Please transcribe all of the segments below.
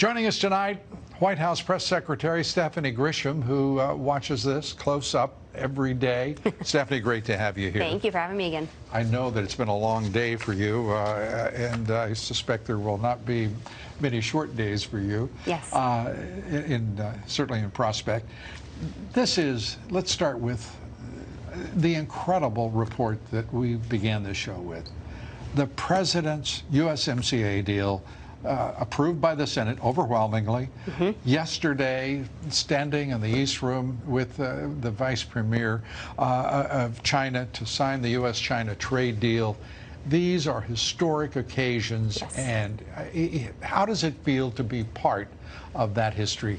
Joining us tonight, White House Press Secretary Stephanie Grisham, who watches this close up every day. Stephanie, great to have you here. Thank you for having me again. I know that it's been a long day for you, and I suspect there will not be many short days for you. Yes. Certainly in prospect. Let's start with the incredible report that we began this show with. The president's USMCA deal approved by the Senate overwhelmingly. Yesterday, standing in the East Room with the Vice Premier of China to sign the U.S.-China trade deal. These are historic occasions, yes. And how does it feel to be part of that history?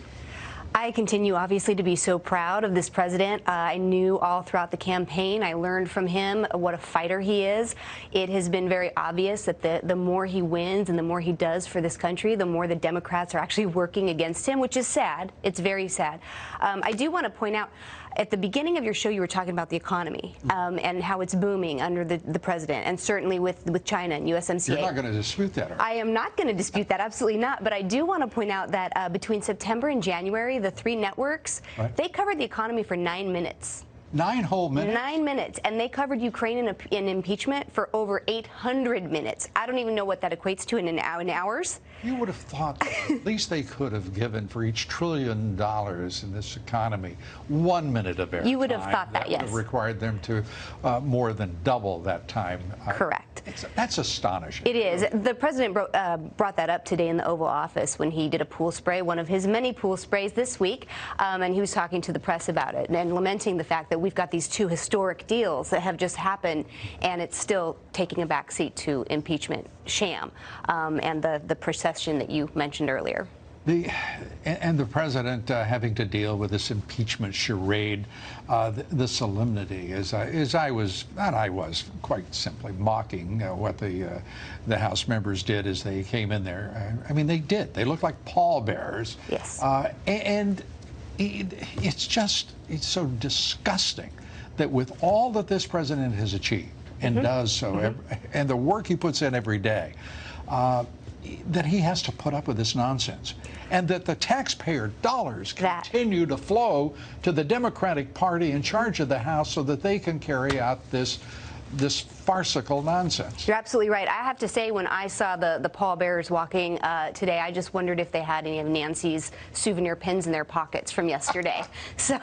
I continue, obviously, to be so proud of this president. I knew all throughout the campaign. I learned from him what a fighter he is. It has been very obvious that the more he wins and the more he does for this country, the more the Democrats are actually working against him, which is sad. It's very sad. I do want to point out, at the beginning of your show, you were talking about the economy and how it's booming under the president, and certainly with China and USMCA. You're not going to dispute that, are you? I am not going to dispute that, absolutely not. But I do want to point out that between September and January, the three networks, they covered the economy for 9 minutes. 9 whole minutes? 9 minutes. And they covered Ukraine in impeachment for over 800 minutes. I don't even know what that equates to in hours. You would have thought that at least they could have given for each $1 trillion in this economy 1 minute of airtime. You would have thought that, yes. That would have required them to more than double that time. Correct. That's astonishing. It is. The president brought that up today in the Oval Office when he did a pool spray, one of his many pool sprays this week, and he was talking to the press about it and lamenting the fact that we've got these two historic deals that have just happened, and it's still taking a backseat to impeachment sham and the procession that you mentioned earlier. And the president having to deal with this impeachment charade, the solemnity, as I was quite simply mocking what the House members did as they came in there. I mean, they did. They looked like pallbearers. Yes. And it's so disgusting that with all that this president has achieved and does so, and the work he puts in every day, that he has to put up with this nonsense, and that the taxpayer dollars continue to flow to the Democratic Party in charge of the House so that they can carry out this farcical nonsense. You're absolutely right. I have to say, when I saw the pallbearers walking today, I just wondered if they had any of Nancy's souvenir pins in their pockets from yesterday. So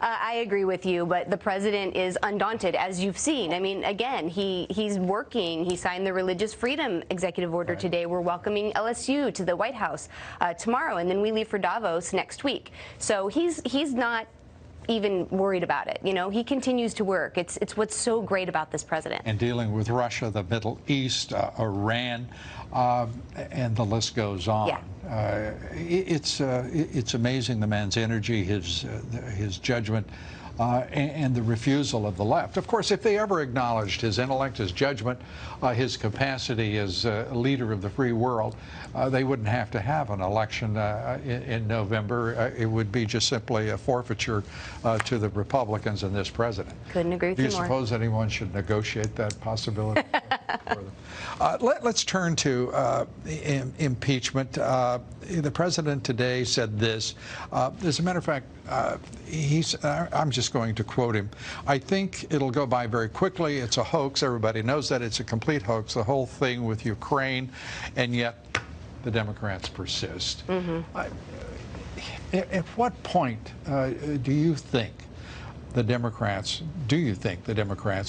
I agree with you, but the president is undaunted, as you've seen. I mean, again, he's working. He signed the Religious Freedom Executive Order today. We're welcoming LSU to the White House tomorrow, and then we leave for Davos next week. So he's not even worried about it. You know, he continues to work. It's what's so great about this president. And dealing with Russia, the Middle East, Iran, and the list goes on. Yeah. It's amazing, the man's energy, his judgment, and the refusal of the left. Of course, if they ever acknowledged his intellect, his judgment, his capacity as a leader of the free world, they wouldn't have to have an election in November. It would be just simply a forfeiture to the Republicans and this president. Couldn't agree with you more. Do you suppose anyone should negotiate that possibility for them? Let's turn to impeachment. The president today said this. As a matter of fact, I'm just going to quote him. "I think it'll go by very quickly. It's a hoax. Everybody knows that it's a complete hoax, the whole thing with Ukraine, and yet the Democrats persist." At what point do you think the Democrats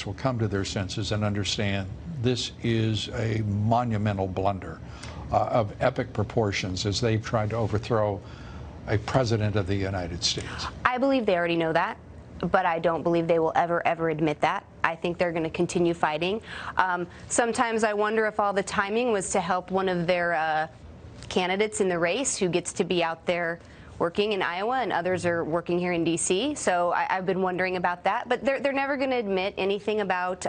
will come to their senses and understand this is a monumental blunder of epic proportions as they've tried to overthrow a president of the United States? I believe they already know that, but I don't believe they will ever admit that. I think they're going to continue fighting. Sometimes I wonder if all the timing was to help one of their candidates in the race who gets to be out there working in Iowa, and others are working here in D.C. So I've been wondering about that. But they're never going to admit anything about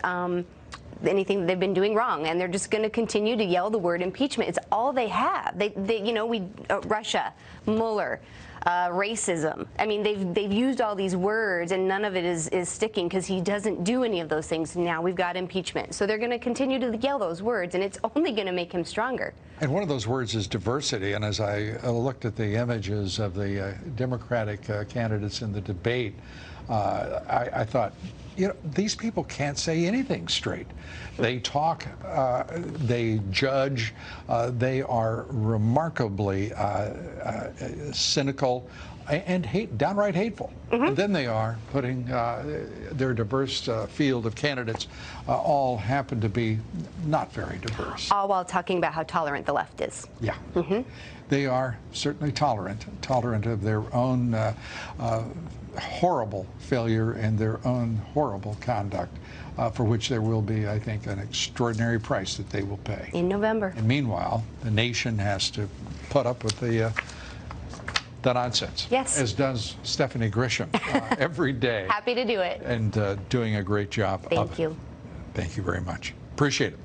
anything that they've been doing wrong, and they're just going to continue to yell the word impeachment. It's all they have. Russia, Mueller, racism. I mean, they've used all these words, and none of it is sticking because he doesn't do any of those things. Now we've got impeachment. So they're going to continue to yell those words, and it's only going to make him stronger. And one of those words is diversity. And as I looked at the images of the Democratic candidates in the debate, I thought, you know, these people can't say anything straight. They talk, they judge, they are remarkably cynical and downright hateful. And then they are putting their diverse field of candidates all happen to be not very diverse. All while talking about how tolerant the left is. Yeah. They are certainly tolerant of their own horrible failure and their own horrible conduct, for which there will be, I think, an extraordinary price that they will pay. In November. And meanwhile, the nation has to put up with the nonsense. Yes. As does Stephanie Grisham every day. Happy to do it. And doing a great job of it. Thank you. Thank you very much. Appreciate it.